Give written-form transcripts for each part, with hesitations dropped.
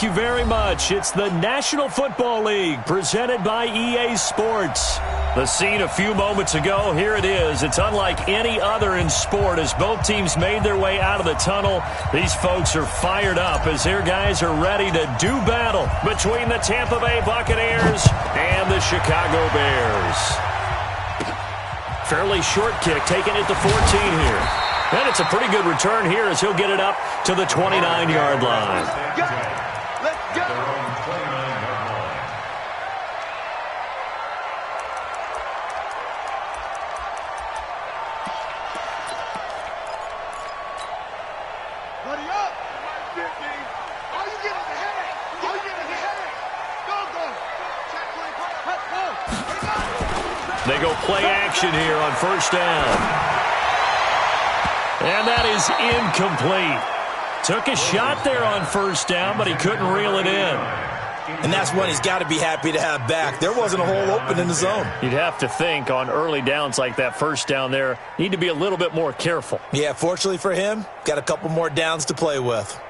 Thank you very much. It's the National Football League presented by EA Sports. The scene a few moments ago, here it is. It's unlike any other in sport as both teams made their way out of the tunnel. These folks are fired up as their guys are ready to do battle between the Tampa Bay Buccaneers and the Chicago Bears. Fairly short kick, taking it to 14 here. And it's a pretty good return here as he'll get it up to the 29-yard line. Let's go. Buddy up. All you get is a headache. All you get is a headache. Go. They go play action here on first down. And that is incomplete. Took a shot there on first down, but he couldn't reel it in. And that's one he's got to be happy to have back. There wasn't a hole open in the zone. You'd have to think on early downs like that first down there, need to be a little bit more careful. Yeah, fortunately for him, got a couple more downs to play with.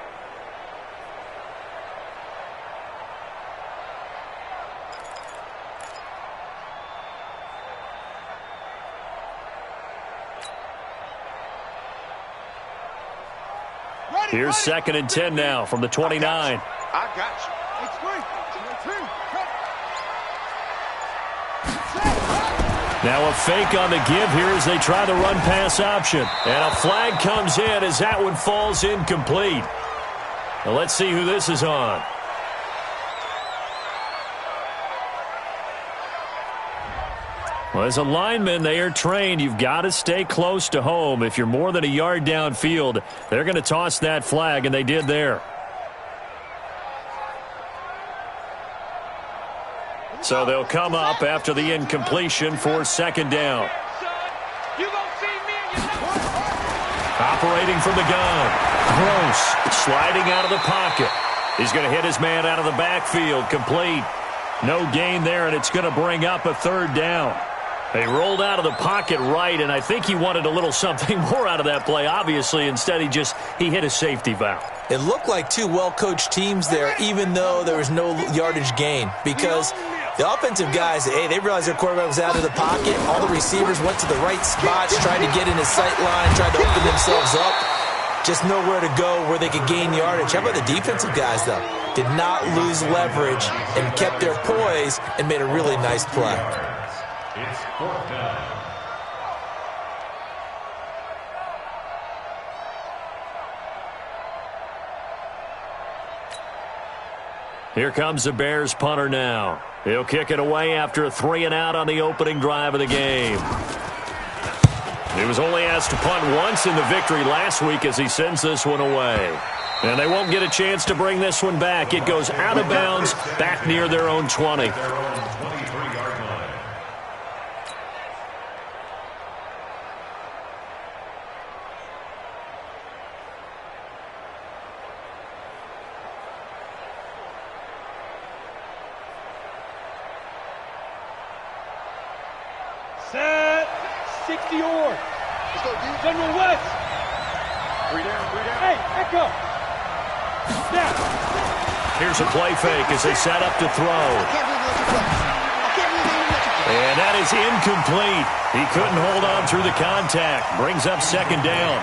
Here's 2nd and 10 now from the 29. I got you. Now a fake on the give here as they try the run-pass option. And a flag comes in as that one falls incomplete. Now let's see who this is on. Well, as a lineman, they are trained. You've got to stay close to home. If you're more than a yard downfield, they're going to toss that flag, and they did there. So they'll come up after the incompletion for 2nd down. Operating from the gun. Gross sliding out of the pocket. He's going to hit his man out of the backfield. Complete. No gain there, and it's going to bring up a 3rd down. They rolled out of the pocket right, and I think he wanted a little something more out of that play, obviously. Instead, he hit a safety valve. It looked like two well-coached teams there, even though there was no yardage gain, because the offensive guys, hey, they realized their quarterback was out of the pocket. All the receivers went to the right spots, tried to get in his sight line, tried to open themselves up. Just nowhere to go where they could gain yardage. How about the defensive guys, though? Did not lose leverage and kept their poise and made a really nice play. It's 4th down. Here comes the Bears punter now. He'll kick it away after a 3-and-out on the opening drive of the game. He was only asked to punt once in the victory last week as he sends this one away. And they won't get a chance to bring this one back. It goes out of bounds back near their own 20. Set 60 or General West. 3 down. Hey, echo. Snap. Here's a play fake as they set up to throw. And that is incomplete. He couldn't hold on through the contact. Brings up 2nd down.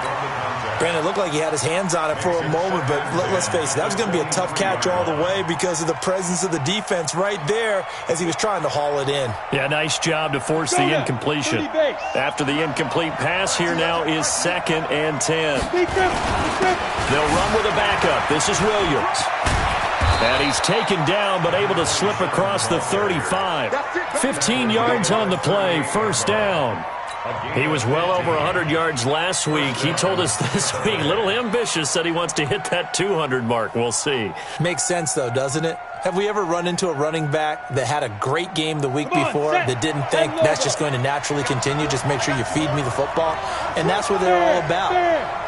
Brandon, it looked like he had his hands on it for a moment, but let's face it, that was going to be a tough catch all the way because of the presence of the defense right there as he was trying to haul it in. Yeah, nice job to force the incompletion. After the incomplete pass, here now is 2nd and 10. They'll run with a backup. This is Williams. And he's taken down but able to slip across the 35. 15 yards on the play, 1st down. He was well over 100 yards last week. He told us this week, a little ambitious, said he wants to hit that 200 mark. We'll see. Makes sense, though, doesn't it? Have we ever run into a running back that had a great game the week before that didn't think that's just going to naturally continue? Just make sure you feed me the football. And that's what they're all about.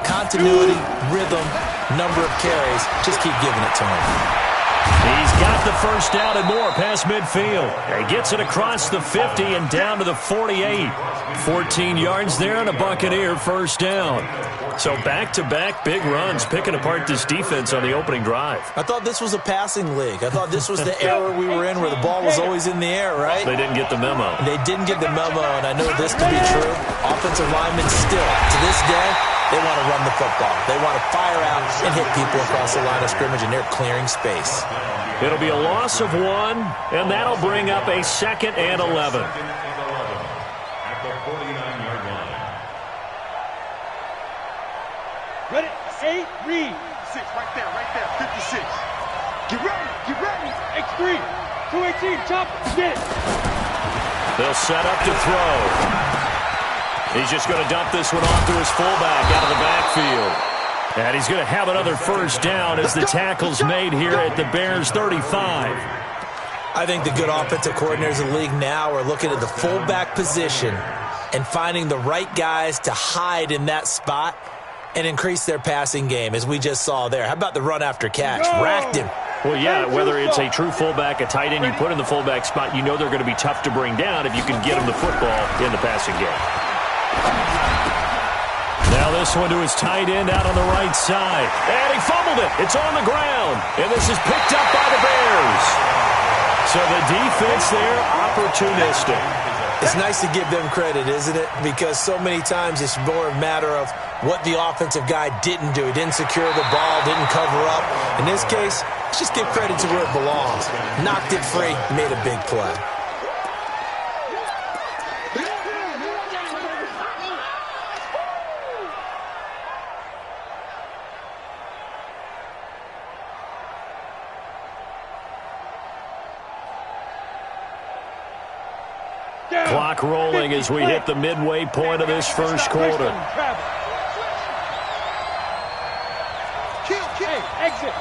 Continuity, rhythm, number of carries. Just keep giving it to him. He's got the first down and more past midfield. He gets it across the 50 and down to the 48. 14 yards there and a Buccaneer first down. So back-to-back big runs, picking apart this defense on the opening drive. I thought this was a passing league. I thought this was the era we were in where the ball was always in the air, right? They didn't get the memo. They didn't get the memo, and I know this to be true. Offensive linemen still, to this day, they want to run the football. They want to fire out and hit people across the line of scrimmage, and they're clearing space. It'll be a loss of 1, and that'll bring up a 2nd and 11. At the 49-yard line. Ready? 8, read. 6, right there, 56. Get ready. X3, 218, chop, get it. They'll set up to throw. He's just going to dump this one off to his fullback out of the backfield. And he's going to have another first down as the tackle's made here at the Bears' 35. I think the good offensive coordinators in the league now are looking at the fullback position and finding the right guys to hide in that spot and increase their passing game, as we just saw there. How about the run after catch? Racked him. Well, yeah, whether it's a true fullback, a tight end you put in the fullback spot, you know they're going to be tough to bring down if you can get them the football in the passing game. Now this one to his tight end out on the right side. And he fumbled it. It's on the ground. And this is picked up by the Bears. So the defense there, opportunistic. It's nice to give them credit, isn't it? Because so many times it's more a matter of what the offensive guy didn't do. He didn't secure the ball, didn't cover up. In this case, let's just give credit to where it belongs. Knocked it free, made a big play. Clock rolling as we hit the midway point of this first quarter. Exit.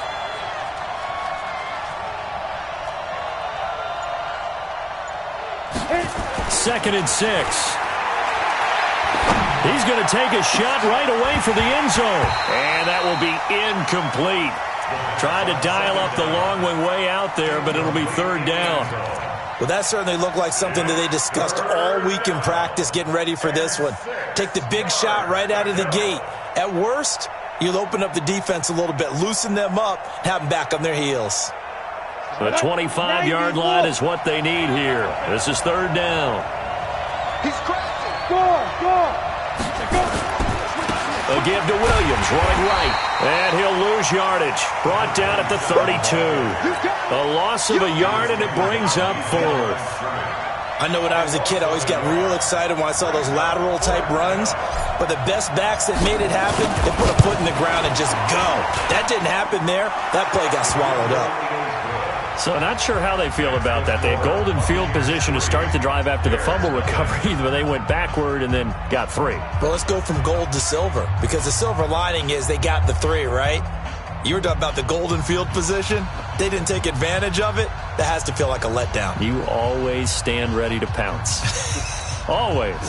Second and 6. He's going to take a shot right away for the end zone. And that will be incomplete. Tried to dial up the long one way out there, but it'll be third down. Well, that certainly looked like something that they discussed all week in practice getting ready for this one. Take the big shot right out of the gate. At worst, you'll open up the defense a little bit, loosen them up, have them back on their heels. The 25-yard line is what they need here. This is third down. He's crashing. Go. A give to Williams, running right. And he'll lose yardage. Brought down at the 32. A loss of a yard, and it brings up fourth. I know when I was a kid, I always got real excited when I saw those lateral-type runs. But the best backs that made it happen, they put a foot in the ground and just go. That didn't happen there. That play got swallowed up. So not sure how they feel about that. They had golden field position to start the drive after the fumble recovery, but they went backward and then got 3. Well, let's go from gold to silver, because the silver lining is they got the 3, right? You were talking about the golden field position. They didn't take advantage of it. That has to feel like a letdown. You always stand ready to pounce. Always.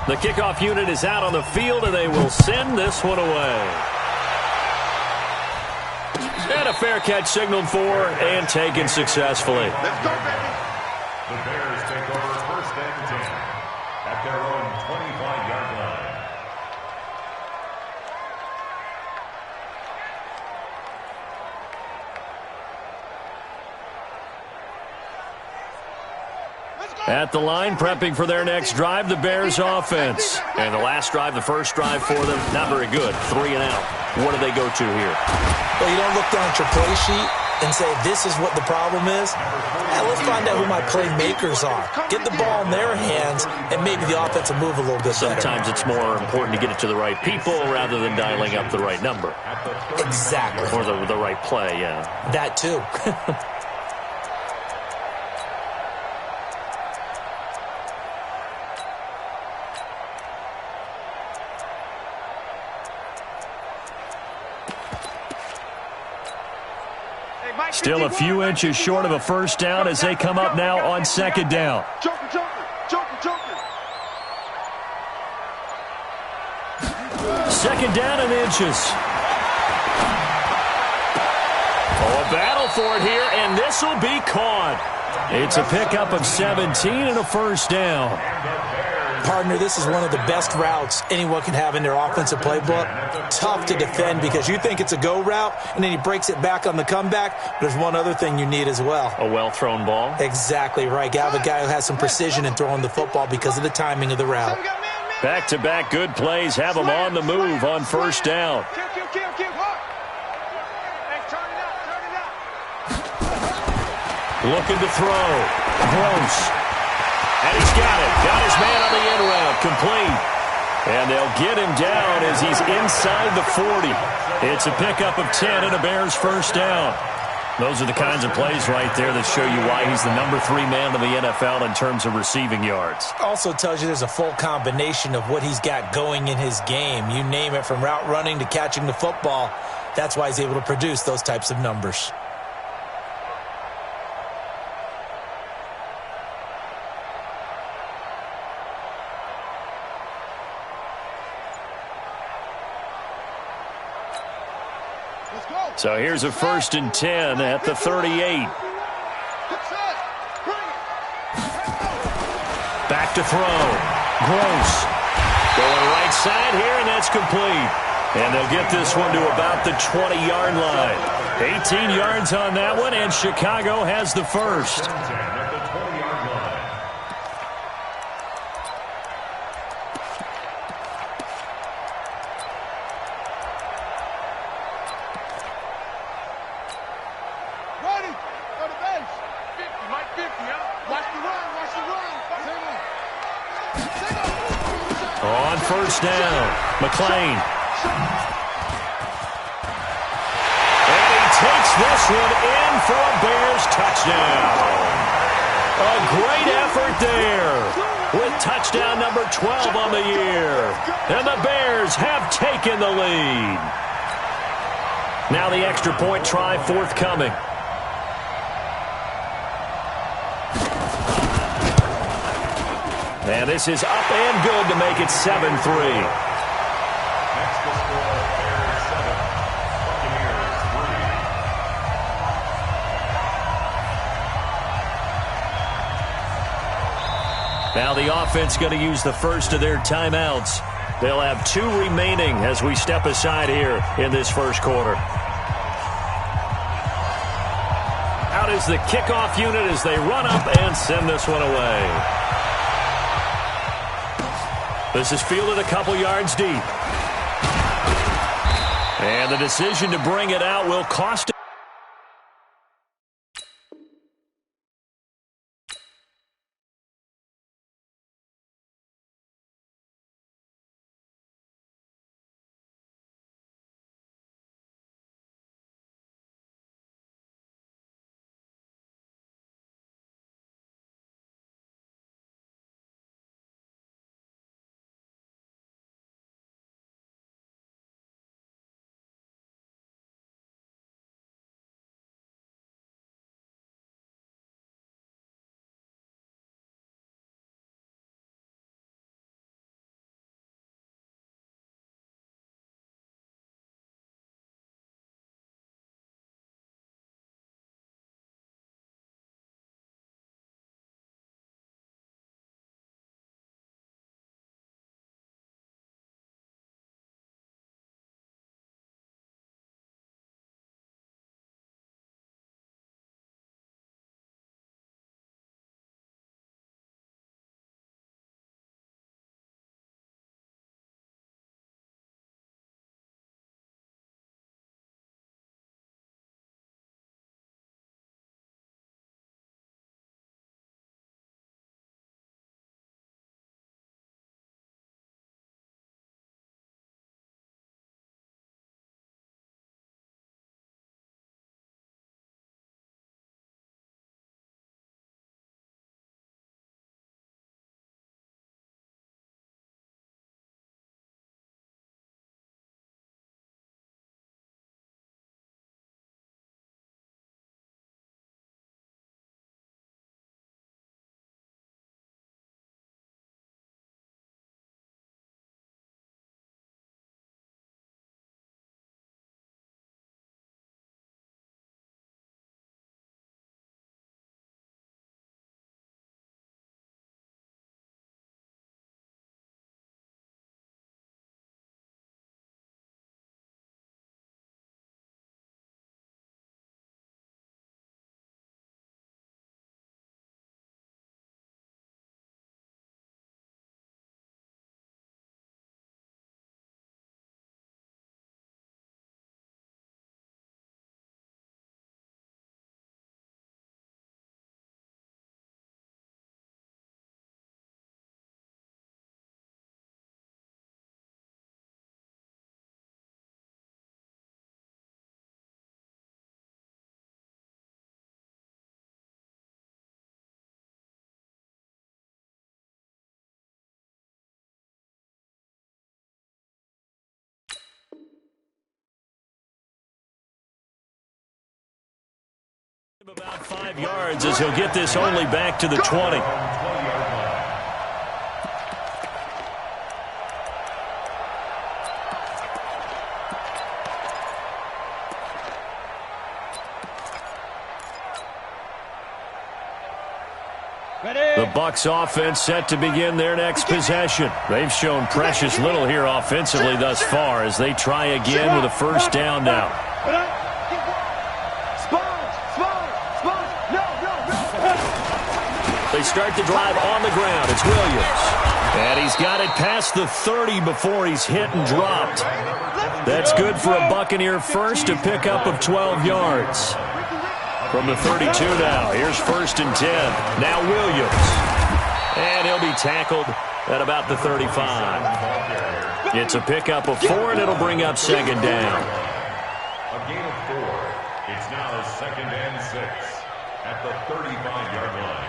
The kickoff unit is out on the field, and they will send this one away. And a fair catch signaled for and taken successfully. Let's go, baby. The Bears take over first and 10 at their own 25-yard line. At the line, prepping for their next drive, the Bears offense. And the last drive, the first drive for them, not very good. 3 and out. What do they go to here? Well, you don't look down at your play sheet and say, this is what the problem is. Now, let's find out who my playmakers are. Get the ball in their hands, and maybe the offense will move a little bit better. Sometimes it's more important to get it to the right people rather than dialing up the right number. Exactly. Or the right play, yeah. That, too. Still a few inches short of a first down as they come up now on second down. second down and inches. Oh, a battle for it here, and this will be caught. It's a pickup of 17 and a first down. Partner, this is one of the best routes anyone can have in their offensive playbook. Tough to defend because you think it's a go route, and then he breaks it back on the comeback. There's one other thing you need as well. A well-thrown ball? Exactly right. You have a guy who has some precision in throwing the football because of the timing of the route. Back-to-back good plays have him on the move on first down. Looking to throw. Gross. And he's got it. Got his man on the end route. Complete. And they'll get him down as he's inside the 40. It's a pickup of 10 and a Bears first down. Those are the kinds of plays right there that show you why he's the number 3 man in the NFL in terms of receiving yards. Also tells you there's a full combination of what he's got going in his game. You name it, from route running to catching the football. That's why he's able to produce those types of numbers. So here's a 1st and 10 at the 38. Back to throw. Gross. Going right side here, and that's complete. And they'll get this one to about the 20-yard line. 18 yards on that one, and Chicago has the first. On first down, McClain. And he takes this one in for a Bears touchdown. A great effort there with touchdown number 12 on the year. And the Bears have taken the lead. Now the extra point try forthcoming. And this is up and good to make it 7-3. Next to score, Bears 7, Buccaneers 3. Now the offense going to use the first of their timeouts. They'll have 2 remaining as we step aside here in this first quarter. Out is the kickoff unit as they run up and send this one away. This is fielded a couple yards deep. And the decision to bring it out will cost him. About 5 yards as he'll get this only back to the 20. The Bucs offense set to begin their next possession. They've shown precious little here offensively thus far as they try again with a first down now. They start the drive on the ground. It's Williams. And he's got it past the 30 before he's hit and dropped. That's good for a Buccaneer first, a pickup of 12 yards. From the 32 now, here's 1st and 10. Now Williams. And he'll be tackled at about the 35. It's a pickup of 4, and it'll bring up 2nd down. A gain of 4. It's now 2nd and 6 at the 35-yard line.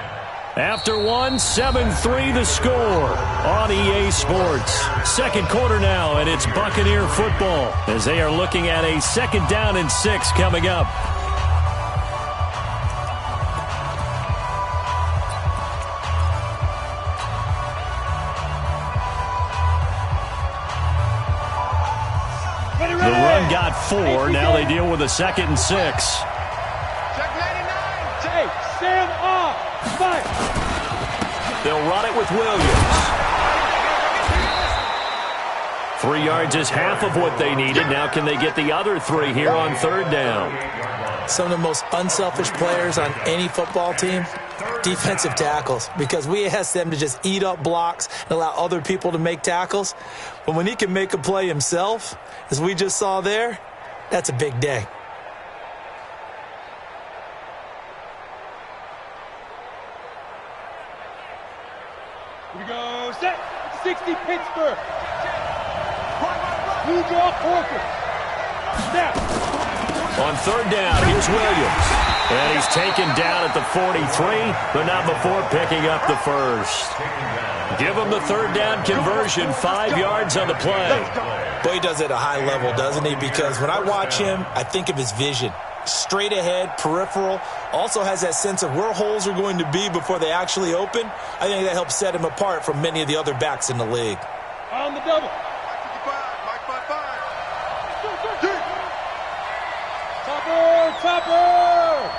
After one, 7-3 the score on EA Sports. Second quarter now, and it's Buccaneer football as they are looking at a 2nd down and 6 coming up. The run got 4. Now they deal with a 2nd and 6. Hey, stand off. Fight. They'll run it with Williams. 3 yards is half of what they needed. Now can they get the other 3 here on 3rd down? Some of the most unselfish players on any football team, defensive tackles, because we ask them to just eat up blocks and allow other people to make tackles. But when he can make a play himself, as we just saw there, that's a big day. Here we go. Set. 60 Pittsburgh. Blue draw quarter. Snap. On 3rd down, here's Williams. And he's taken down at the 43, but not before picking up the first. Give him the 3rd down conversion, 5 yards on the play. Boy, he does it at a high level, doesn't he? Because when I watch him, I think of his vision. Straight ahead, peripheral, also has that sense of where holes are going to be before they actually open. I think that helps set him apart from many of the other backs in the league. On the double. Topper!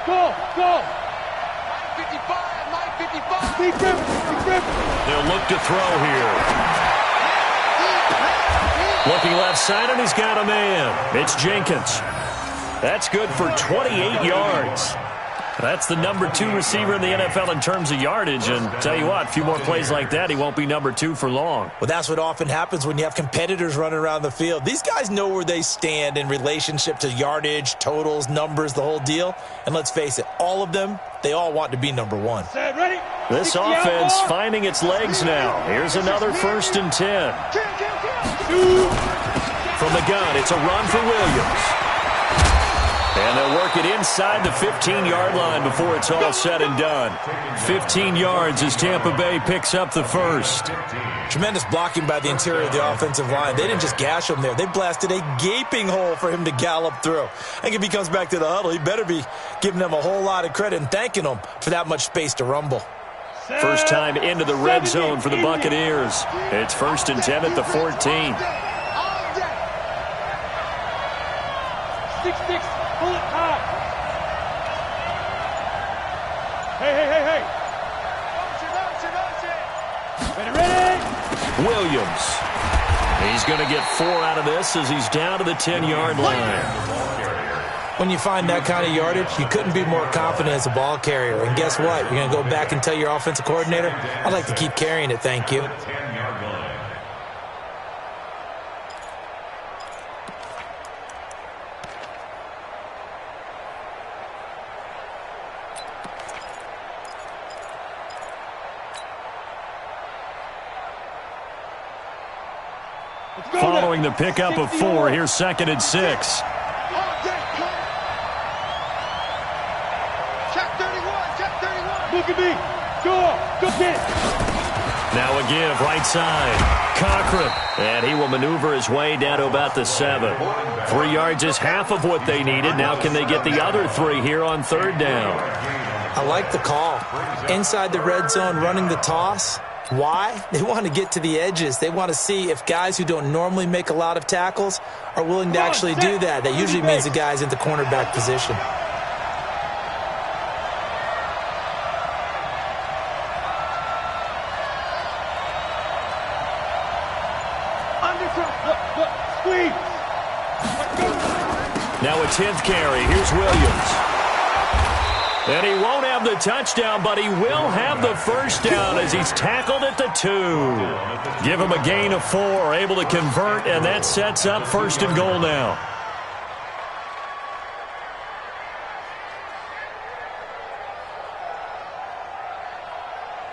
Go! 55! Big grip! They'll look to throw here. Looking left side, and he's got a man. It's Jenkins. That's good for 28 yards. That's the number 2 receiver in the NFL in terms of yardage. And tell you what, a few more plays like that, he won't be number 2 for long. Well, that's what often happens when you have competitors running around the field. These guys know where they stand in relationship to yardage, totals, numbers, the whole deal. And let's face it, all of them, they all want to be number 1. Set, ready? This offense finding its legs now. Here's another 1st and 10. From the gun, it's a run for Williams. And they'll work it inside the 15-yard line before it's all said and done. 15 yards as Tampa Bay picks up the first. Tremendous blocking by the interior of the offensive line. They didn't just gash him there. They blasted a gaping hole for him to gallop through. I think if he comes back to the huddle, he better be giving them a whole lot of credit and thanking them for that much space to rumble. First time into the red zone for the Buccaneers. It's 1st and 10 at the 14. 6-6. Pull it high. Hey. Ready. Williams. He's going to get 4 out of this as he's down to the 10-yard line. When you find that kind of yardage, you couldn't be more confident as a ball carrier. And guess what? You're going to go back and tell your offensive coordinator, I'd like to keep carrying it, thank you. Following the pickup of 4, here's 2nd and 6. Look at me. Go get it. Now a give right side. Cochran, and he will maneuver his way down to about the 7. 3 yards is half of what they needed. Now can they get the other 3 here on 3rd down? I like the call. Inside the red zone, running the toss. Why? They want to get to the edges. They want to see if guys who don't normally make a lot of tackles are willing to actually do that. That usually means the guy's in the cornerback position. Now a 10th carry. Here's Williams. And he won't have the touchdown, but he will have the first down as he's tackled at the 2. Give him a gain of 4, able to convert, and that sets up 1st and goal now.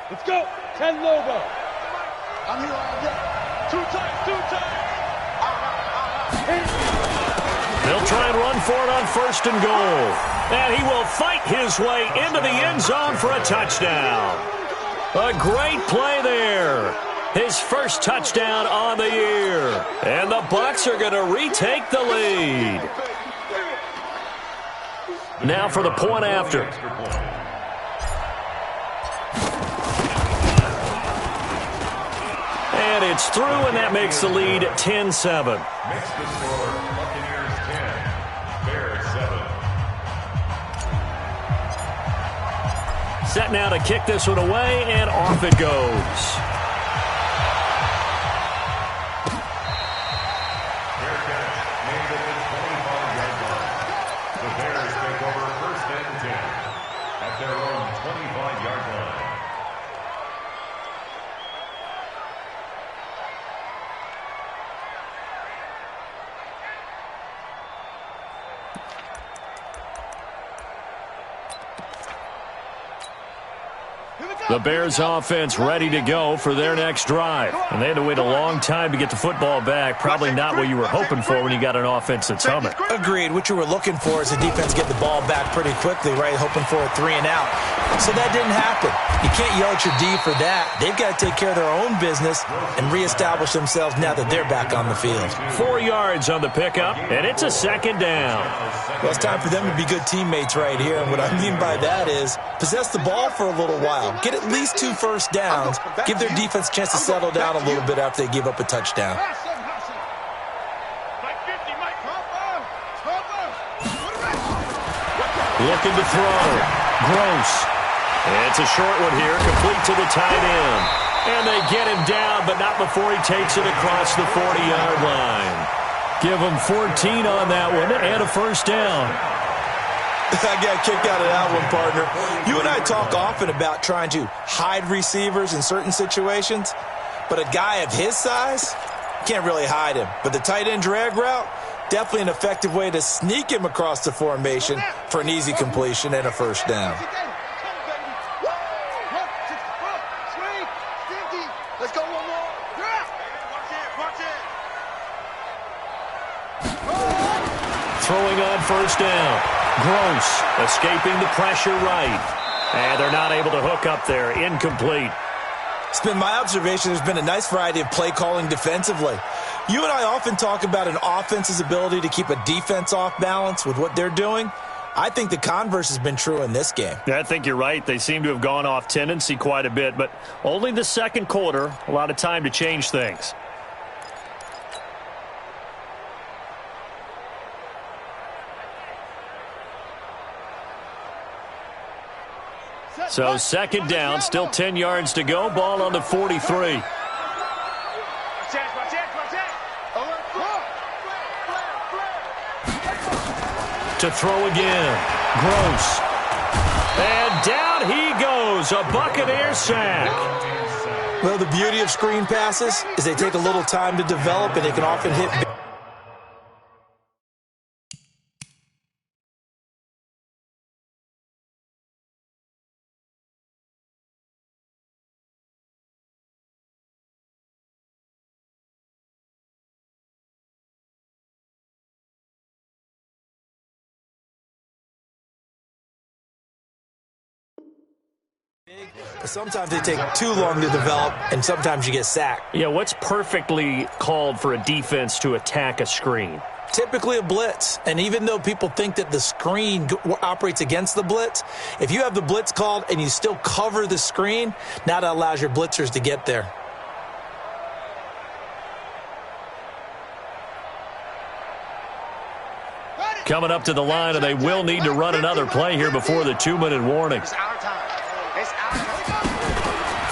Let's go. 10 Lobo. I'm here all day. 2 times. They'll try and run for it on 1st and goal. And he will fight his way into the end zone for a touchdown. A great play there. His first touchdown on the year. And the Bucs are going to retake the lead. Now for the point after. And it's through, and that makes the lead 10-7. Makes the score Buccaneers 10, Bears 7. Set now to kick this one away, and off it goes. Fair catch made at the 25-yard line. The Bears take over 1st and 10 at their own 25-yard line. The Bears offense ready to go for their next drive. And they had to wait a long time to get the football back. Probably not what you were hoping for when you got an offense that's humming. Agreed. What you were looking for is the defense get the ball back pretty quickly, right? Hoping for a 3 and out. So that didn't happen. You can't yell at your D for that. They've got to take care of their own business and reestablish themselves now that they're back on the field. 4 yards on the pickup, and it's a 2nd down. Well, it's time for them to be good teammates right here. And what I mean by that is possess the ball for a little while. Get at least 2 first downs. Give their defense a chance to settle down a little bit after they give up a touchdown. Looking to throw. Gross. It's a short one here, complete to the tight end. And they get him down, but not before he takes it across the 40-yard line. Give him 14 on that one and a first down. I got kicked out of that one, partner. You and I talk often about trying to hide receivers in certain situations, but a guy of his size can't really hide him. But the tight end drag route, definitely an effective way to sneak him across the formation for an easy completion and a first down. Let's go one more. Throwing on first down. Gross escaping the pressure right. And they're not able to hook up there. Incomplete. It's been my observation there's been a nice variety of play calling defensively. You and I often talk about an offense's ability to keep a defense off balance with what they're doing. I think the converse has been true in this game. Yeah, I think you're right. They seem to have gone off tendency quite a bit, but only the second quarter, a lot of time to change things. So 2nd down, still 10 yards to go. Ball on the 43. To throw again. Gross. And down he goes. A Buccaneer sack. Well, the beauty of screen passes is they take a little time to develop, and they can often hit. But sometimes they take too long to develop, and sometimes you get sacked. Yeah, what's perfectly called for a defense to attack a screen? Typically a blitz, and even though people think that the screen operates against the blitz, if you have the blitz called and you still cover the screen, now that allows your blitzers to get there. Coming up to the line, and they will need to run another play here before the 2-minute warning.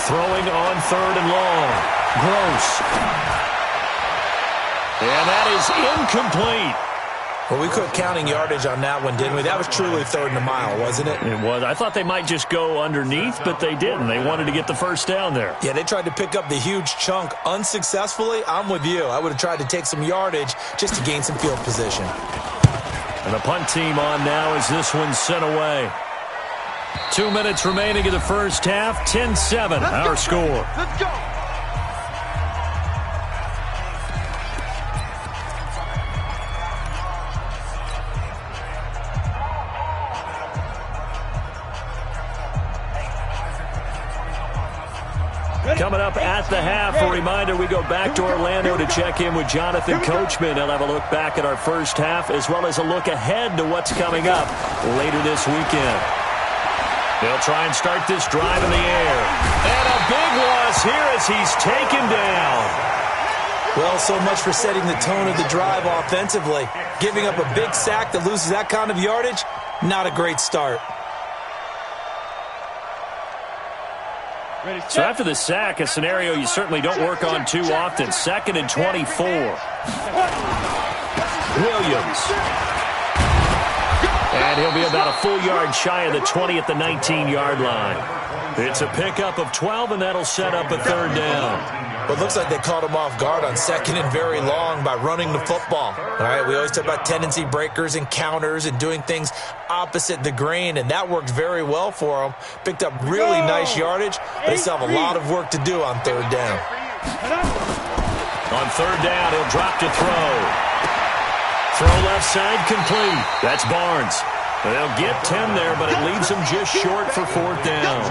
Throwing on 3rd and long. Gross. And that is incomplete. Well, we quit counting yardage on that one, didn't we? That was truly 3rd and a mile, wasn't it? It was. I thought they might just go underneath, but they didn't. They wanted to get the first down there. Yeah, they tried to pick up the huge chunk unsuccessfully. I'm with you. I would have tried to take some yardage just to gain some field position. And the punt team on now as this one's sent away. 2 minutes remaining in the first half. 10-7, our score. Let's go. Coming up at the half, a reminder, we go back to Orlando to check in with Jonathan Coachman. He'll have a look back at our first half as well as a look ahead to what's coming up later this weekend. They'll try and start this drive in the air. And a big loss here as he's taken down. Well, so much for setting the tone of the drive offensively. Giving up a big sack that loses that kind of yardage, not a great start. So after the sack, a scenario you certainly don't work on too often. 2nd and 24. Williams. And he'll be about a full yard shy of the 20 at the 19-yard line. It's a pickup of 12, and that'll set up a 3rd down. Well, it looks like they caught him off guard on 2nd and very long by running the football. All right, we always talk about tendency breakers and counters and doing things opposite the grain, and that worked very well for him. Picked up really nice yardage, but they still have a lot of work to do on 3rd down. On 3rd down, he'll drop to throw. Throw left side complete. That's Barnes. They'll get 10 there, but it leaves them just short for 4th down.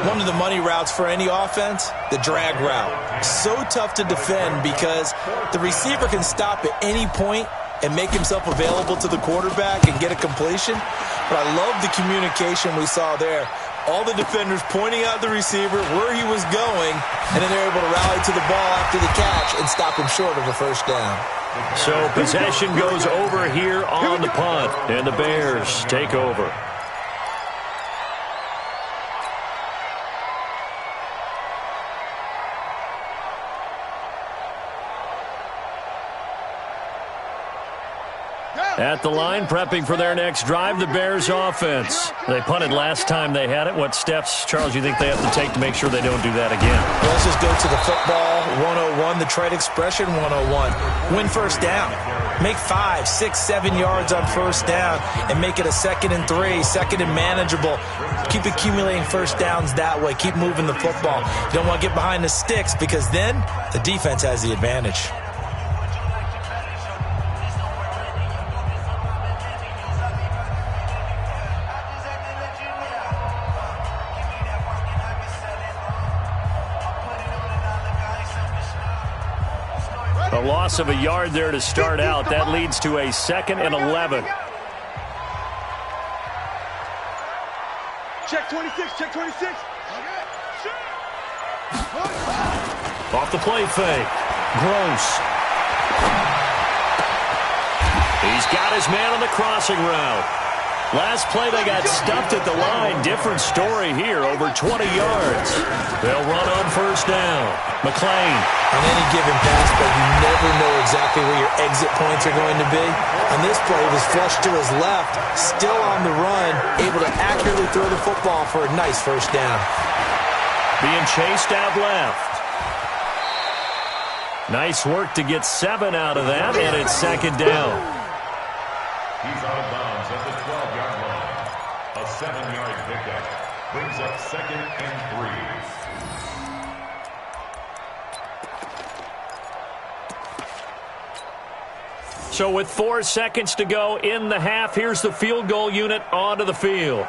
One of the money routes for any offense, the drag route. So tough to defend because the receiver can stop at any point and make himself available to the quarterback and get a completion. But I love the communication we saw there. All the defenders pointing out the receiver, where he was going, and then they're able to rally to the ball after the catch and stop him short of a 1st down. So possession goes over here on the punt, and the Bears take over. At the line, prepping for their next drive, the Bears offense. They punted last time they had it. What steps, Charles, you think they have to take to make sure they don't do that again? Well, let's just go to the football 101, the trade expression 101. Win 1st down. Make 5, 6, 7 yards on 1st down and make it a 2nd and 3, 2nd and manageable. Keep accumulating 1st downs that way. Keep moving the football. You don't want to get behind the sticks because then the defense has the advantage. A loss of a yard there to start out. That leads to a 2nd and 11. Check 26, check 26. Off the play fake. Gross. He's got his man on the crossing route. Last play, they got stuffed at the line. Different story here, over 20 yards. They'll run on 1st down. McClain. On any given pass, but you never know exactly where your exit points are going to be. On this play, he was flushed to his left, still on the run, able to accurately throw the football for a nice 1st down. Being chased out left. Nice work to get 7 out of that, and it's 2nd down. He's out of bounds at the 12-yard line. A 7-yard pickup brings up 2nd and 3. So with 4 seconds to go in the half, here's the field goal unit onto the field.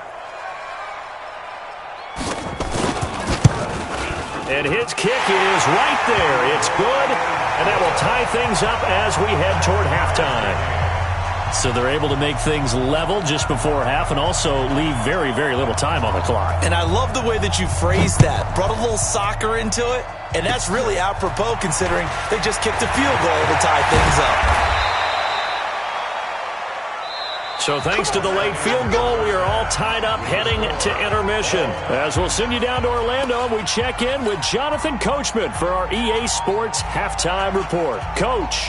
And his kick is right there. It's good, and that will tie things up as we head toward halftime. So they're able to make things level just before half and also leave very, very little time on the clock. And I love the way that you phrased that. Brought a little soccer into it, and that's really apropos considering they just kicked a field goal to tie things up. So thanks to the late field goal, we are all tied up heading to intermission. As we'll send you down to Orlando, we check in with Jonathan Coachman for our EA Sports Halftime Report. Coach.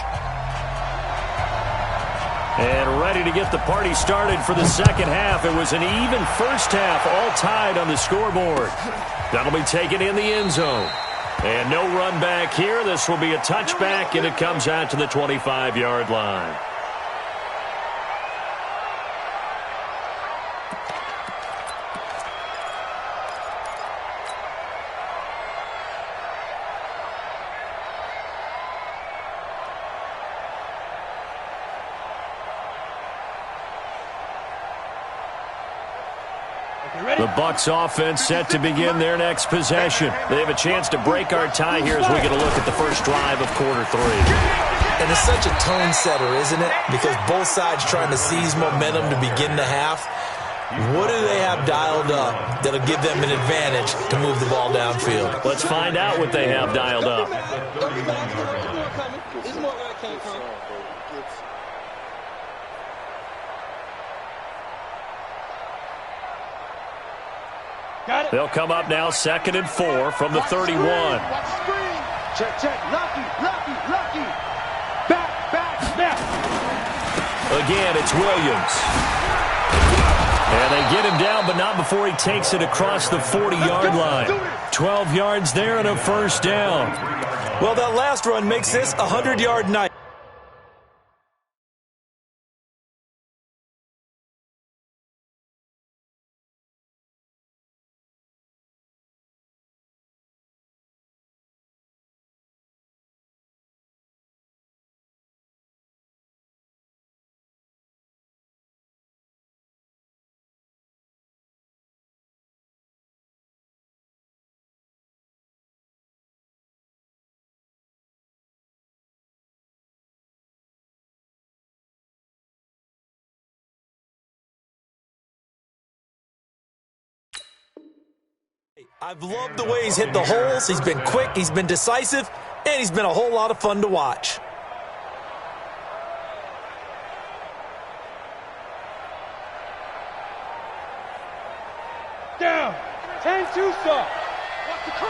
And ready to get the party started for the second half. It was an even first half, all tied on the scoreboard. That'll be taken in the end zone. And no run back here. This will be a touchback, and it comes out to the 25-yard line. The Bucs offense set to begin their next possession. They have a chance to break our tie here as we get a look at the first drive of quarter three. And it's such a tone setter, isn't it? Because both sides trying to seize momentum to begin the half. What do they have dialed up that'll give them an advantage to move the ball downfield? Let's find out what they have dialed up. They'll come up now 2nd and 4 from the 31. Check, check. Lucky. Back. Again, it's Williams. And they get him down, but not before he takes it across the 40-yard line. 12 yards there and a first down. Well, that last run makes this a 100-yard night. I've loved the way he's hit the holes. He's been quick, he's been decisive, and he's been a whole lot of fun to watch. Down. 10-2 stop. What's the call?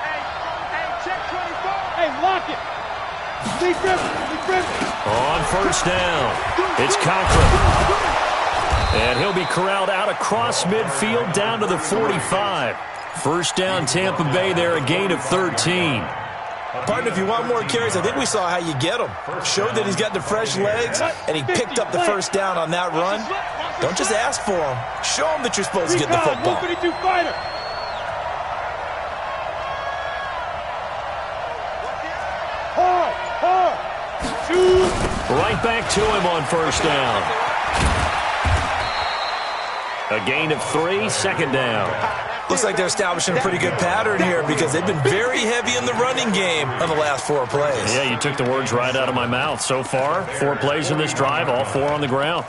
Hey, check 24. Hey, lock it. Lee Griffin. On first down, it's Cochran. And he'll be corralled out across midfield down to the 45. First down, Tampa Bay there, a gain of 13. Partner, if you want more carries, I think we saw how you get them. Showed that he's got the fresh legs, and he picked up the first down on that run. Don't just ask for him. Show him that you're supposed to get the football. 152 fighter. Hard. 2. Right back to him on first down. A gain of 3, second down. Looks like they're establishing a pretty good pattern here because they've been very heavy in the running game on the last 4 plays. Yeah, you took the words right out of my mouth. So far, 4 plays in this drive, all 4 on the ground.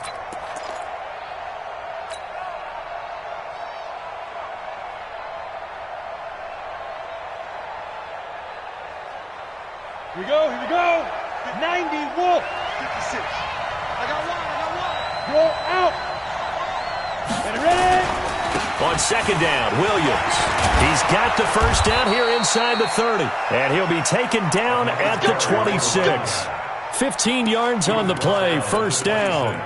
Here we go. 90 Wolf. 56. I got one. Roll out. Ready? On second down, Williams. He's got the first down here inside the 30. And he'll be taken down at the 26. 15 yards on the play, first down.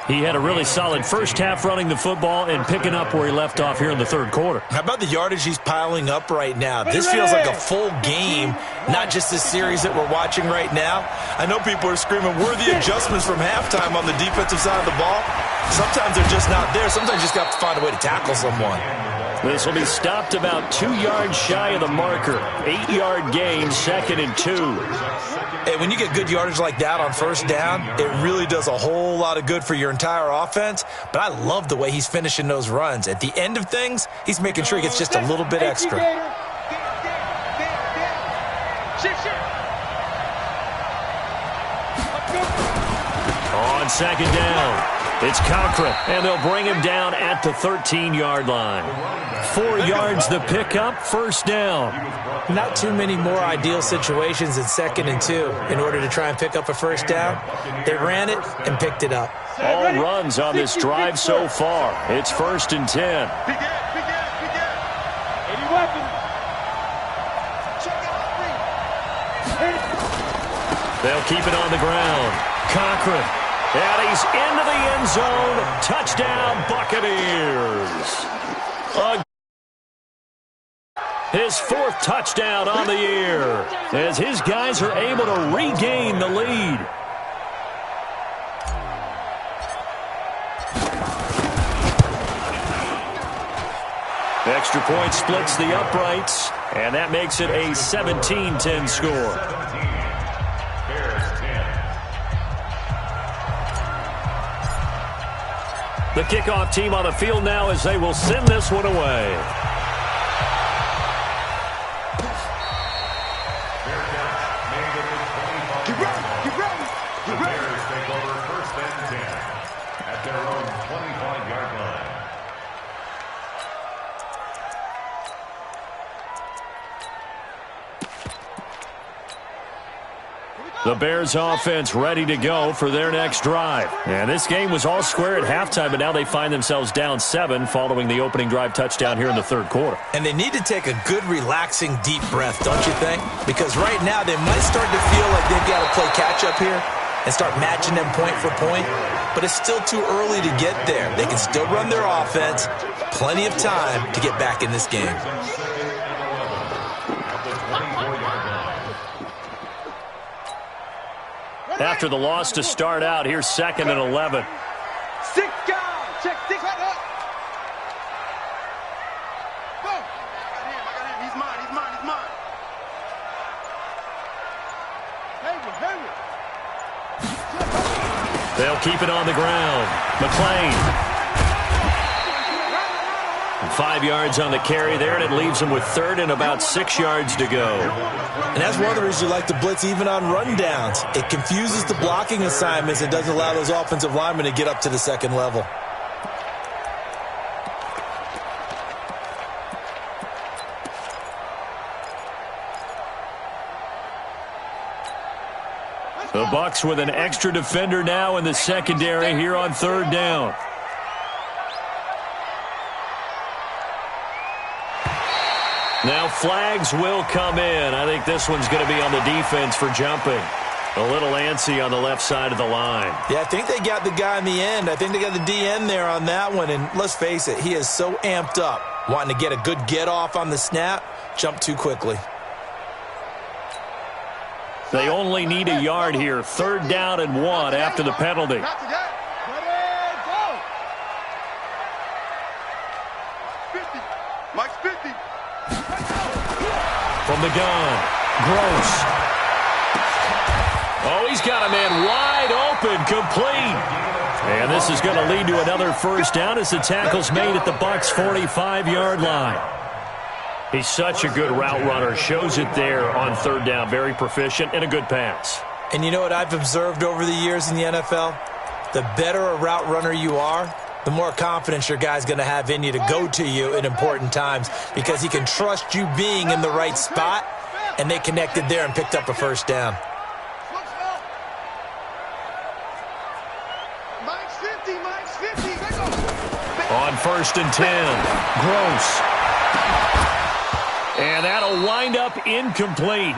He had a really solid first half running the football and picking up where he left off here in the third quarter. How about the yardage he's piling up right now? This feels like a full game, not just this series that we're watching right now. I know people are screaming, worthy adjustments from halftime on the defensive side of the ball. Sometimes they're just not there. Sometimes you just got to find a way to tackle someone. This will be stopped about 2 yards shy of the marker. 8-yard gain, 2nd and 2. Hey, when you get good yardage like that on first down, it really does a whole lot of good for your entire offense. But I love the way he's finishing those runs. At the end of things, he's making sure he gets just a little bit extra. On 2nd down, it's Cochran, and they'll bring him down at the 13-yard line. 4 yards the pickup, 1st down. Not too many more ideal situations in 2nd and 2 in order to try and pick up a first down. They ran it and picked it up. All runs on this drive so far. It's 1st and 10. They'll keep it on the ground. Cochran. And he's into the end zone. Touchdown, Buccaneers. His 4th touchdown on the year as his guys are able to regain the lead. Extra point splits the uprights, and that makes it a 17-10 score. The kickoff team on the field now as they will send this one away. Keep running. The Bears take over 1st and 10 at their own 25-yard line. The Bears offense ready to go for their next drive. And this game was all square at halftime, but now they find themselves down 7 following the opening drive touchdown here in the 3rd quarter. And they need to take a good, relaxing, deep breath, don't you think? Because right now they might start to feel like they've got to play catch-up here and start matching them point for point. But it's still too early to get there. They can still run their offense. Plenty of time to get back in this game. After the loss to start out, here's 2nd and 11. 6 guys. Check 6. Go. I got him. He's mine. Hayward. They'll keep it on the ground. McClain. 5 yards on the carry there, and it leaves them with 3rd and about 6 yards to go. And that's one of the reasons you like to blitz even on rundowns. It confuses the blocking assignments and doesn't allow those offensive linemen to get up to the 2nd level. The Bucs with an extra defender now in the secondary here on 3rd down. Now flags will come in. I think this one's going to be on the defense for jumping. A little antsy on the left side of the line. Yeah, I think they got the guy in the end. I think they got the DN there on that one. And let's face it, he is so amped up, wanting to get a good get off on the snap, jump too quickly. They only need a yard here. 3rd down and 1 after the penalty. Not today. Go. 50. Mike's 50. From the gun, Gross. Oh, he's got a man wide open, complete. And this is going to lead to another 1st down as the tackle's made at the Bucs' 45-yard line. He's such a good route runner. Shows it there on 3rd down. Very proficient and a good pass. And you know what I've observed over the years in the NFL? The better a route runner you are, the more confidence your guy's going to have in you to go to you in important times because he can trust you being in the right spot, and they connected there and picked up a 1st down. Mike's 50. On 1st and 10, Gross. And that'll wind up incomplete.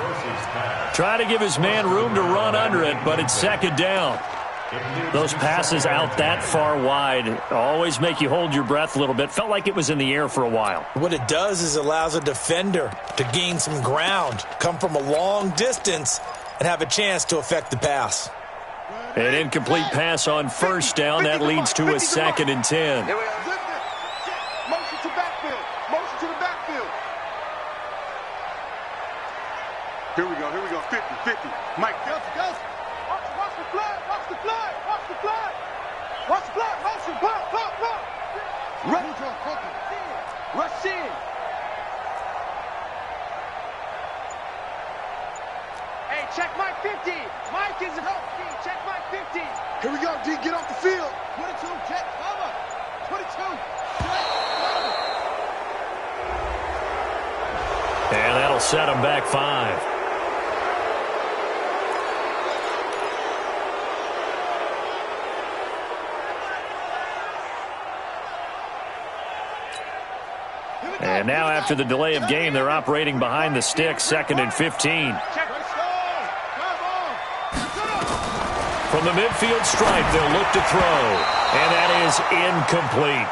Try to give his man room to run under it, but it's 2nd down. Those passes out that far wide always make you hold your breath a little bit. Felt like it was in the air for a while. What it does is it allows a defender to gain some ground, come from a long distance, and have a chance to affect the pass. An incomplete pass on 1st down. That leads to a 2nd and 10. Motion to backfield. 50. Mike, go. Watch the flag. Watch the flag. Watch the flag. Watch the flag. Motion. Pop. Rush in. Hey, check Mike 50. Mike is help. Check Mike 50. Here we go, D. Get off the field. 22. Check. Cover. 22. Check. Cover. And that'll set them back 5. And now after the delay of game, they're operating behind the sticks, 2nd and 15. From the midfield stripe, they'll look to throw. And that is incomplete.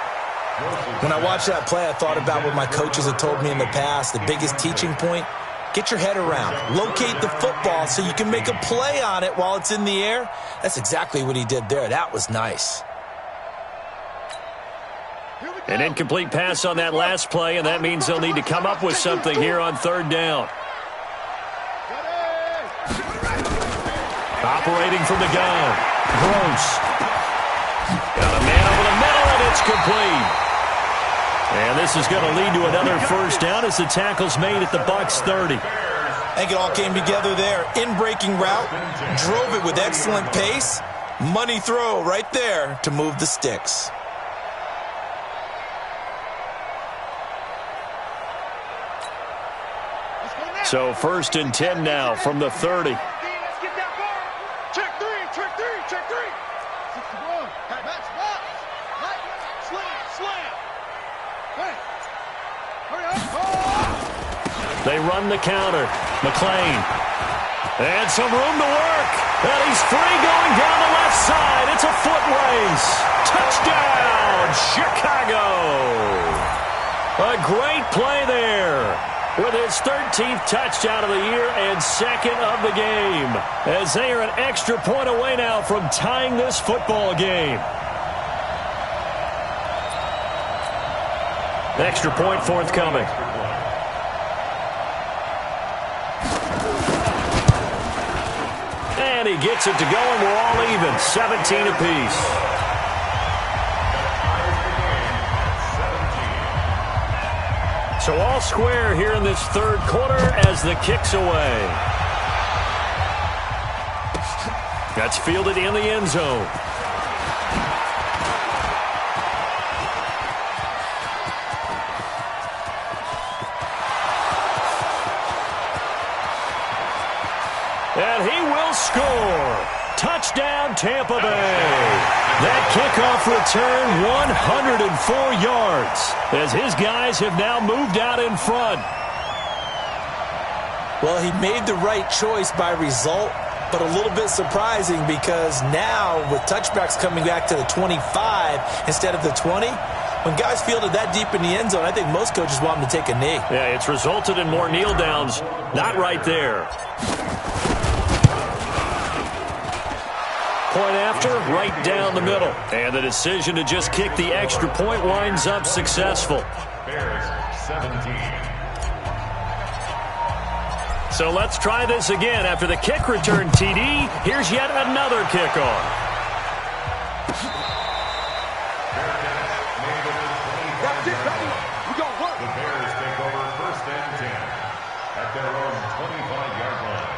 When I watched that play, I thought about what my coaches have told me in the past. The biggest teaching point, get your head around. Locate the football so you can make a play on it while it's in the air. That's exactly what he did there. That was nice. An incomplete pass on that last play, and that means they'll need to come up with something here on 3rd down. Operating from the gun. Gross. Got a man over the middle, and it's complete. And this is going to lead to another 1st down as the tackle's made at the Bucs 30. I think it all came together there. In-breaking route, drove it with excellent pace. Money throw right there to move the sticks. So 1st and 10 now from the 30. Let's get that ball. Check 3. 61. Match box. Slam. Hey. Hurry up. They run the counter. McLean. And some room to work. And he's free going down the left side. It's a foot race. Touchdown, Chicago. A great play there. With his 13th touchdown of the year and 2nd of the game. As they are an extra point away now from tying this football game. Extra point forthcoming. And he gets it to go, and we're all even. 17 apiece. So all square here in this 3rd quarter as the kick's away. That's fielded in the end zone. And he will score. Touchdown, Tampa Bay. That kickoff return, 104 yards, as his guys have now moved out in front. Well, he made the right choice by result, but a little bit surprising because now with touchbacks coming back to the 25 instead of the 20, when guys fielded that deep in the end zone, I think most coaches want them to take a knee. Yeah, it's resulted in more kneel downs. Not right there. Point after, right down the middle. And the decision to just kick the extra point winds up successful. Bears 17. So let's try this again. After the kick return TD, here's yet another kickoff. That's it, baby. We gon' work. The Bears take over 1st and 10 at their own 25-yard line.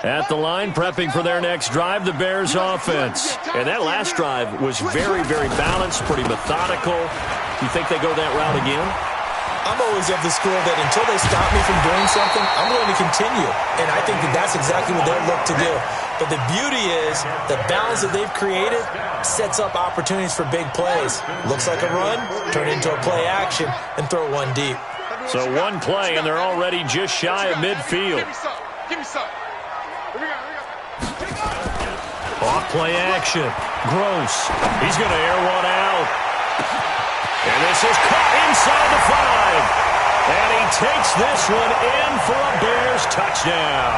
At the line, prepping for their next drive, the Bears offense. And that last drive was very, very balanced, pretty methodical. You think they go that route again? I'm always of the school that until they stop me from doing something, I'm going to continue. And I think that that's exactly what they look to do. But the beauty is the balance that they've created sets up opportunities for big plays. Looks like a run, turn into a play action, and throw one deep. So one play, and they're already just shy of midfield. Give me some. Off play action. Gross. He's going to air one out. And this is caught inside the 5. And he takes this one in for a Bears touchdown.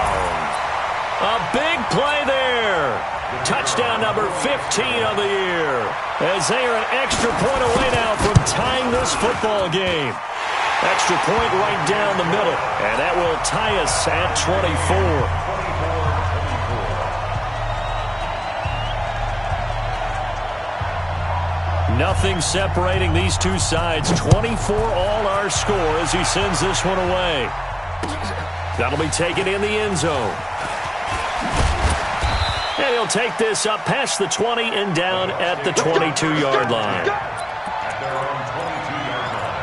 A big play there. Touchdown number 15 of the year. As they are an extra point away now from tying this football game. Extra point right down the middle. And that will tie us at 24. Nothing separating these two sides. 24 all our score as he sends this one away. That'll be taken in the end zone. And he'll take this up past the 20 and down at the 22-yard line. At their own 22-yard line.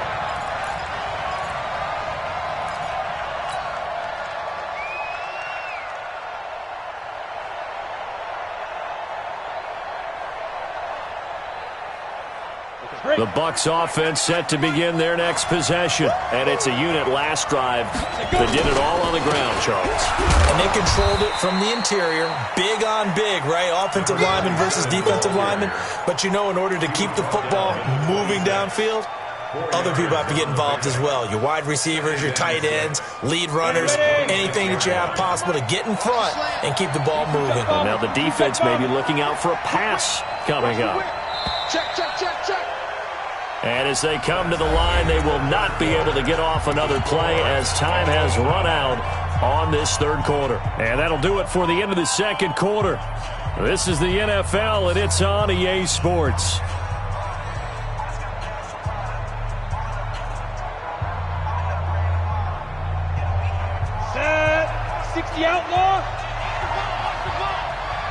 The Bucs offense set to begin their next possession. And it's a unit last drive that did it all on the ground, Charles. And they controlled it from the interior. Big on big, right? Offensive lineman versus defensive lineman. But, in order to keep the football moving downfield, other people have to get involved as well. Your wide receivers, your tight ends, lead runners, anything that you have possible to get in front and keep the ball moving. And now the defense may be looking out for a pass coming up. Check, check, check, check. And as they come to the line, they will not be able to get off another play as time has run out on this third quarter. And that'll do it for the end of the second quarter. This is the NFL, and it's on EA Sports. Set. 60 outlaw.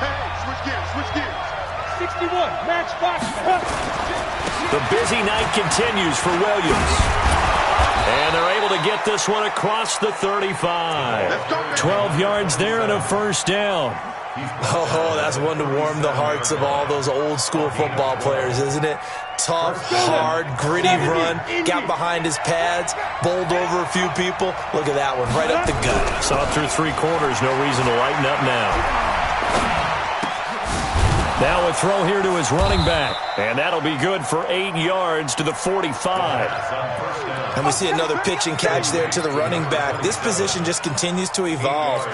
Hey, switch gears. 61. Matchbox. The busy night continues for Williams. And they're able to get this one across the 35. 12 yards there and a first down. Oh, that's one to warm the hearts of all those old school football players, isn't it? Tough, hard, gritty run. Got behind his pads, bowled over a few people. Look at that one, right up the gut. Saw through three quarters, no reason to lighten up now. Now a throw here to his running back. And that'll be good for 8 yards to the 45. And we see another pitch and catch there to the running back. This position just continues to evolve.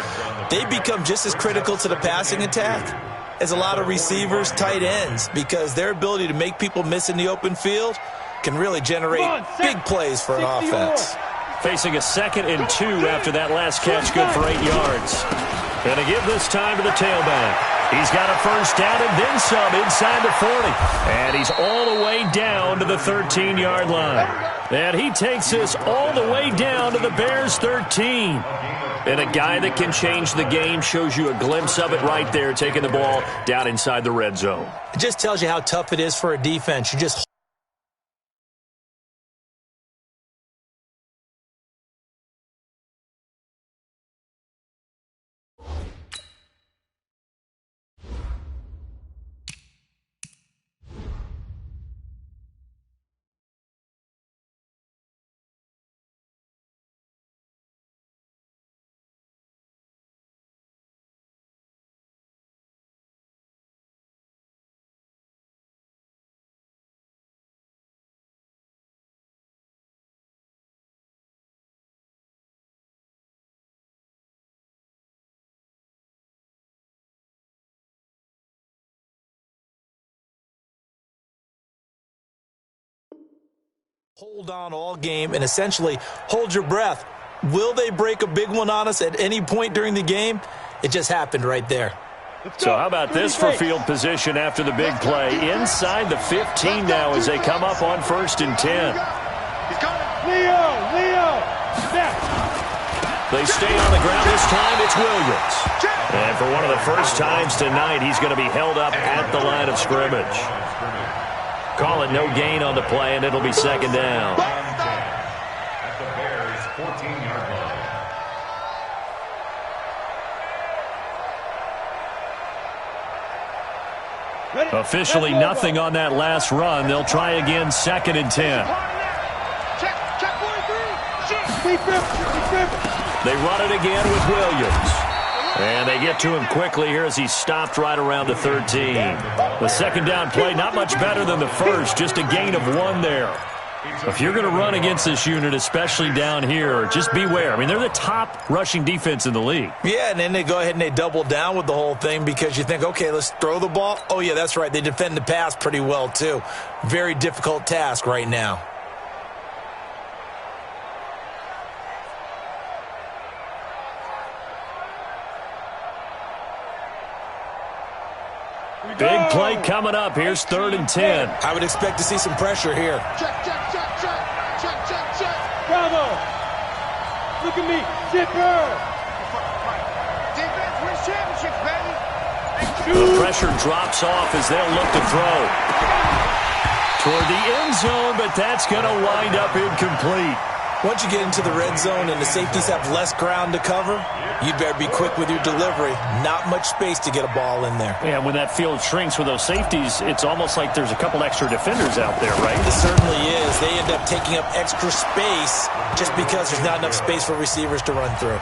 They become just as critical to the passing attack as a lot of receivers, tight ends, because their ability to make people miss in the open field can really generate big plays for an offense. Facing a 2nd and 2 after that last catch, good for 8 yards. Going to give this time to the tailback. He's got a first down and then some inside the 40. And he's all the way down to the 13-yard line. And he takes this all the way down to the Bears' 13. And a guy that can change the game, shows you a glimpse of it right there, taking the ball down inside the red zone. It just tells you how tough it is for a defense. You just hold on all game and essentially hold your breath. Will they break a big one on us at any point during the game? It just happened right there. So how about this for field position after the big play? Inside the 15 now as they come up on 1st and 10. Leo, snap. They stay on the ground. This time it's Williams. And for one of the first times tonight, he's going to be held up at the line of scrimmage. Call it no gain on the play, and it'll be 2nd down. At the Bears' 14-yard line. Officially nothing on that last run. They'll try again, 2nd and 10. They run it again with Williams. And they get to him quickly here as he's stopped right around the 13. The 2nd down play, not much better than the first, just a gain of 1 there. If you're going to run against this unit, especially down here, just beware. I mean, they're the top rushing defense in the league. Yeah, and then they go ahead and they double down with the whole thing because you think, okay, let's throw the ball. Oh, yeah, that's right. They defend the pass pretty well, too. Very difficult task right now. Big play coming up. Here's 3rd and 10. I would expect to see some pressure here. Check, check, check, check. Check, check, check. Bravo. Look at me. Zipper. Defense wins championships, baby. The pressure drops off as they'll look to throw. Toward the end zone, but that's going to wind up incomplete. Once you get into the red zone and the safeties have less ground to cover, you'd better be quick with your delivery. Not much space to get a ball in there. Yeah, when that field shrinks with those safeties, it's almost like there's a couple extra defenders out there, right? It certainly is. They end up taking up extra space just because there's not enough space for receivers to run through.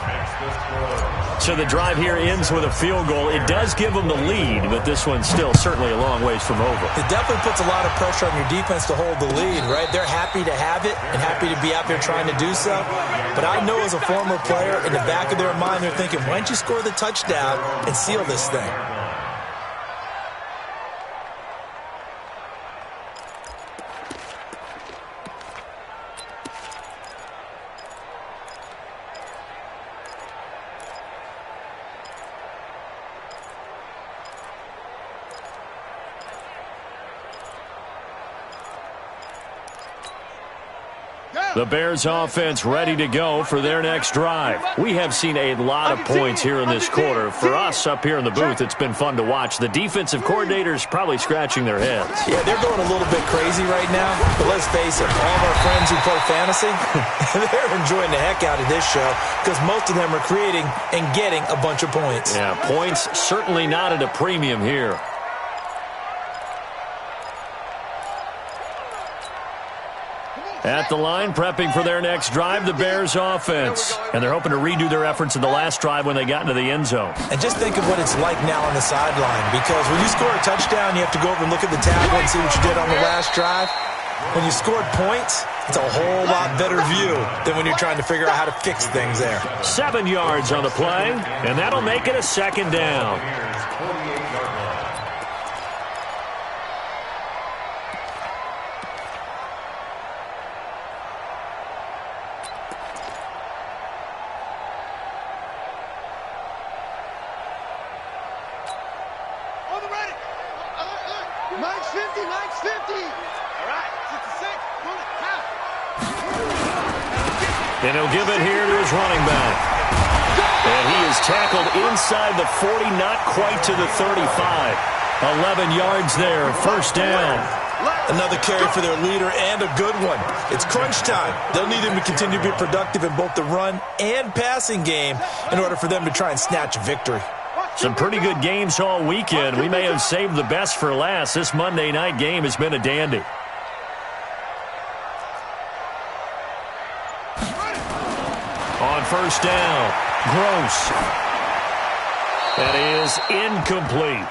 So the drive here ends with a field goal. It does give them the lead, but this one's still certainly a long ways from over. It definitely puts a lot of pressure on your defense to hold the lead, right? They're happy to have it and happy to be out there trying to do so. But I know as a former player, in the back of their mind, they're thinking, why don't you score the touchdown and seal this thing? The Bears offense ready to go for their next drive. We have seen a lot of points here in this quarter. For us up here in the booth, it's been fun to watch. The defensive coordinators probably scratching their heads. Yeah, they're going a little bit crazy right now. But let's face it, all of our friends who play fantasy, they're enjoying the heck out of this show because most of them are creating and getting a bunch of points. Yeah, points certainly not at a premium here. At the line, prepping for their next drive, the Bears offense. And they're hoping to redo their efforts in the last drive when they got into the end zone. And just think of what it's like now on the sideline, because when you score a touchdown, you have to go over and look at the tackle and see what you did on the last drive. When you scored points, it's a whole lot better view than when you're trying to figure out how to fix things there. 7 yards on the play, and that'll make it a 2nd down. Mike's 50, Mike's 50. All right, 66, pull it, half. And he'll give it here to his running back. And he is tackled inside the 40, not quite to the 35. 11 yards there, 1st down. Another carry for their leader and a good one. It's crunch time. They'll need him to continue to be productive in both the run and passing game in order for them to try and snatch a victory. Some pretty good games all weekend. We may have saved the best for last. This Monday night game has been a dandy. On 1st down, Gross. That is incomplete.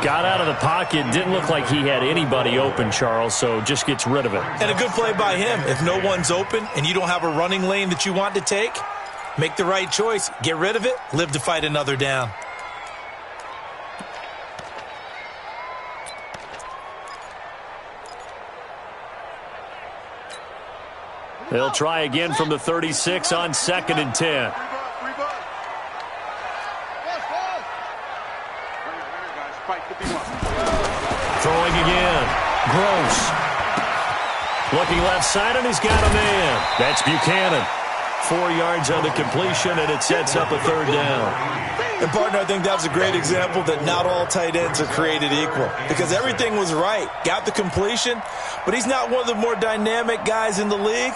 Got out of the pocket. Didn't look like he had anybody open, Charles, so just gets rid of it. And a good play by him. If no one's open and you don't have a running lane that you want to take, make the right choice. Get rid of it. Live to fight another down. They'll try again from the 36 on 2nd and 10. Throwing again. Gross. Looking left side, and he's got a man. That's Buchanan. 4 yards on the completion, and it sets up a 3rd down. And, partner, I think that was a great example that not all tight ends are created equal because everything was right. Got the completion, but he's not one of the more dynamic guys in the league.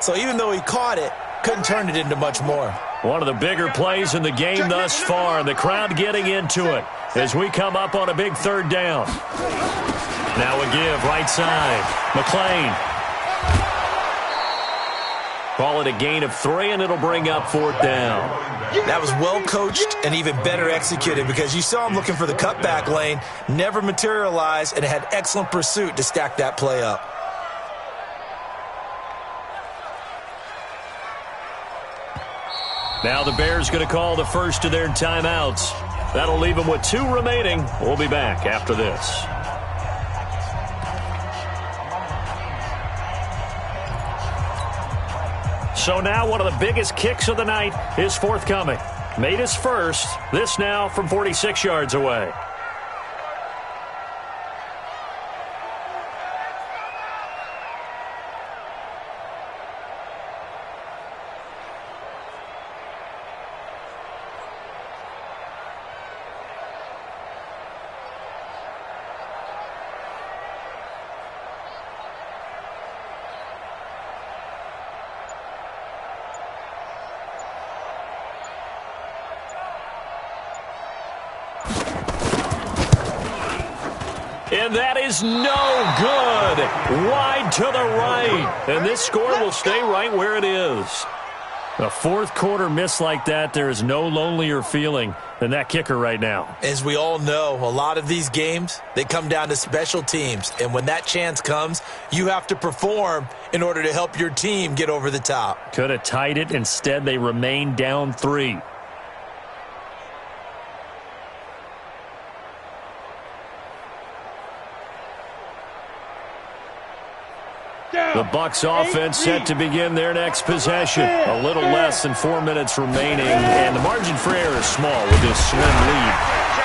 So even though he caught it, couldn't turn it into much more. One of the bigger plays in the game thus far, and the crowd getting into it as we come up on a big 3rd down. Now a give, right side. McLean. Call it a gain of 3, and it'll bring up 4th down. That was well coached and even better executed because you saw him looking for the cutback lane, never materialized, and had excellent pursuit to stack that play up. Now the Bears going to call the first of their timeouts. That'll leave them with 2 remaining. We'll be back after this. So now one of the biggest kicks of the night is forthcoming. Made his first. This now from 46 yards away. And that is no good. Wide to the right. And this score will stay right where it is. A fourth quarter miss like that, there is no lonelier feeling than that kicker right now. As we all know, a lot of these games, they come down to special teams. And when that chance comes, you have to perform in order to help your team get over the top. Could have tied it. Instead, they remain down 3. The Bucs offense set to begin their next possession. A little less than 4 minutes remaining, and the margin for error is small with this slim lead.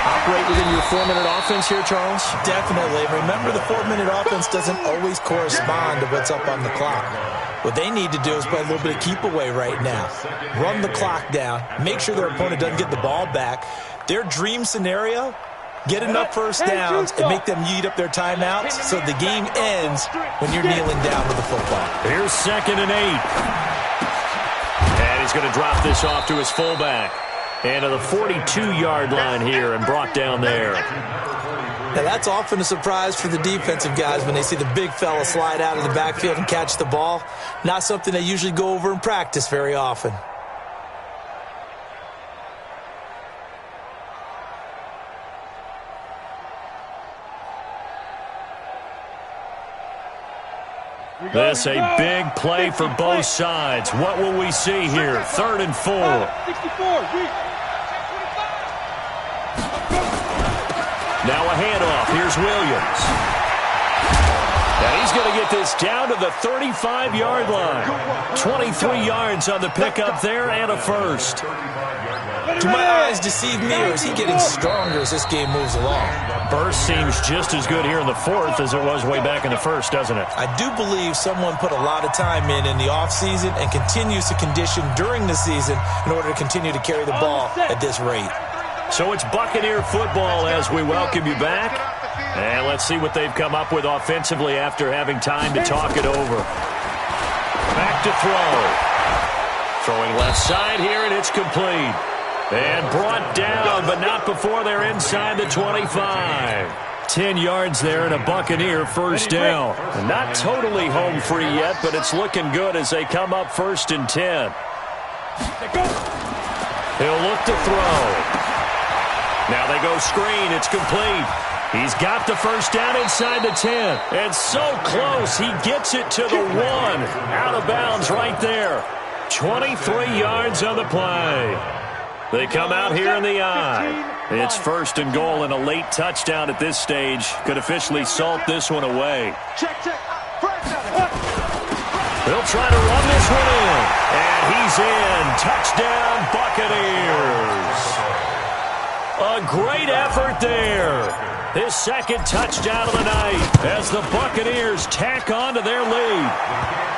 Operate within your 4-minute offense here, Charles? Definitely. Remember, the 4-minute offense doesn't always correspond to what's up on the clock. What they need to do is play a little bit of keep away right now. Run the clock down. Make sure their opponent doesn't get the ball back. Their dream scenario, get enough first downs and make them eat up their timeouts so the game ends when you're kneeling down with the football. Here's 2nd and 8. And he's going to drop this off to his fullback. And to the 42-yard line here and brought down there. Now, that's often a surprise for the defensive guys when they see the big fella slide out of the backfield and catch the ball. Not something they usually go over in practice very often. This a big play for both sides. What will we see here? 3rd and 4. 64. Now a handoff. Here's Williams. And he's going to get this down to the 35-yard line. 23 yards on the pickup there and a first. Do my eyes deceive me, or is he getting stronger as this game moves along? Burst seems just as good here in the 4th as it was way back in the 1st, doesn't it? I do believe someone put a lot of time in the offseason and continues to condition during the season in order to continue to carry the ball at this rate. So it's Buccaneer football as we welcome you back. And let's see what they've come up with offensively after having time to talk it over. Back to throw. Throwing left side here, and it's complete. And brought down, but not before they're inside the 25. 10 yards there and a Buccaneer first down. Not totally home free yet, but it's looking good as they come up 1st and 10. He'll look to throw. Now they go screen. It's complete. He's got the first down inside the 10. And so close, he gets it to the 1. Out of bounds right there. 23 yards on the play. They come out here in the I. It's 1st and goal, and a late touchdown at this stage could officially salt this one away. Check. They'll try to run this one in. And he's in. Touchdown, Buccaneers. A great effort there. His 2nd touchdown of the night as the Buccaneers tack on to their lead.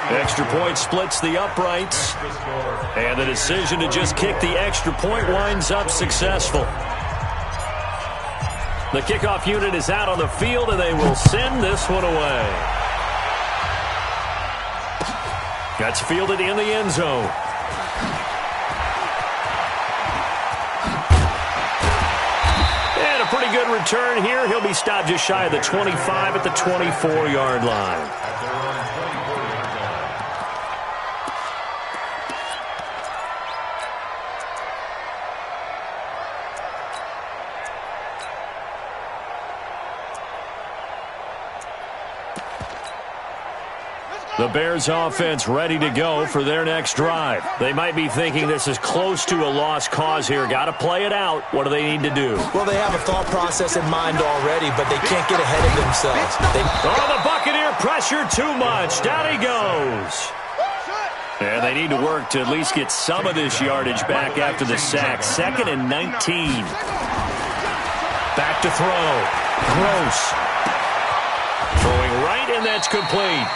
Extra point splits the uprights. And the decision to just kick the extra point winds up successful. The kickoff unit is out on the field, and they will send this one away. That's fielded in the end zone. And a pretty good return here. He'll be stopped just shy of the 25 at the 24-yard line. The Bears offense ready to go for their next drive. They might be thinking this is close to a lost cause here. Got to play it out. What do they need to do? Well, they have a thought process in mind already, but they can't get ahead of themselves. The Buccaneer pressure too much. Down he goes. And they need to work to at least get some of this yardage back after the sack. 2nd and 19. Back to throw. Gross. Throwing right, and that's complete.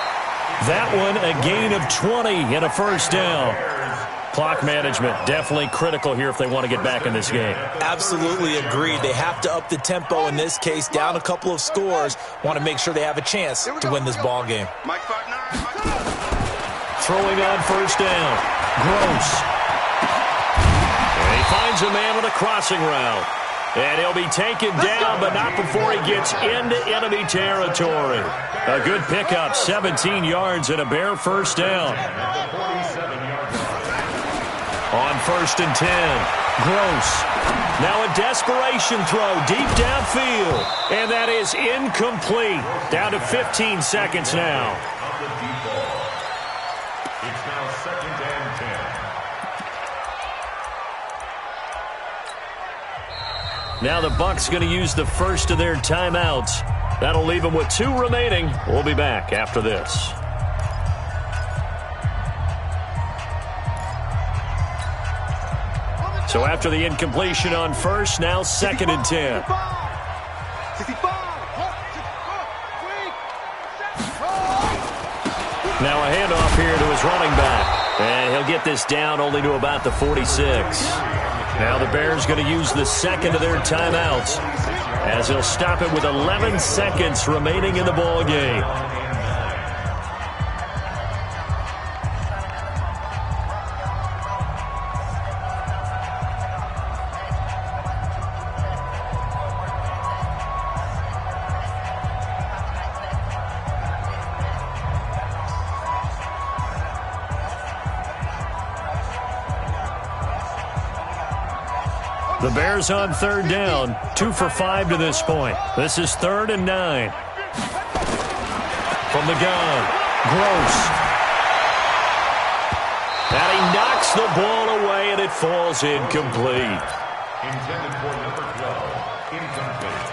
That one, a gain of 20 and a first down. Clock management, definitely critical here if they want to get back in this game. Absolutely agreed. They have to up the tempo in this case, down a couple of scores. Want to make sure they have a chance to win this ball game. Throwing on first down. Gross. And he finds a man with a crossing route. And he'll be taken down, but not before he gets into enemy territory. A good pickup, 17 yards and a Bear first down. On 1st and 10, Gross. Now a desperation throw deep downfield. And that is incomplete. Down to 15 seconds now. It's now 2nd and 10. Now the Bucs going to use the first of their timeouts. That'll leave them with 2 remaining. We'll be back after this. So after the incompletion on first, now 2nd and 10. Now a handoff here to his running back. And he'll get this down only to about the 46. Now the Bears going to use the second of their timeouts as he'll stop it with 11 seconds remaining in the ball game. The Bears on 3rd down, 2 for 5 to this point. This is 3rd and 9. From the gun, Gross. And he knocks the ball away, and it falls incomplete. Intended for number 12, incomplete.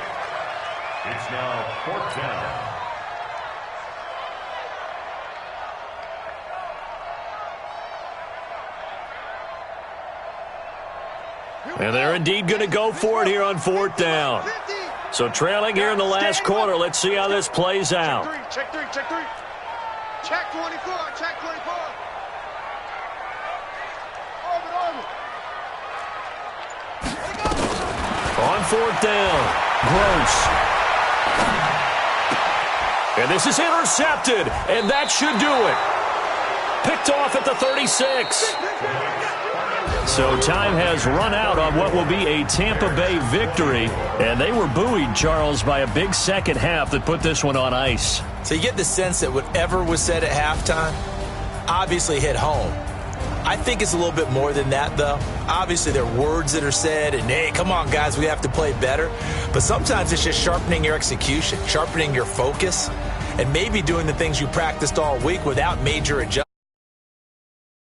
It's now 4th down. And they're indeed going to go for it here on 4th down. So trailing here in the last quarter. Let's see how this plays out. Check 3, check 3. Check 24, check 24. On 4th down, Gross. And this is intercepted, and that should do it. Picked off at the 36. So time has run out on what will be a Tampa Bay victory. And they were buoyed, Charles, by a big second half that put this one on ice. So you get the sense that whatever was said at halftime obviously hit home. I think it's a little bit more than that, though. Obviously, there are words that are said, and, hey, come on, guys, we have to play better. But sometimes it's just sharpening your execution, sharpening your focus, and maybe doing the things you practiced all week without major adjustments.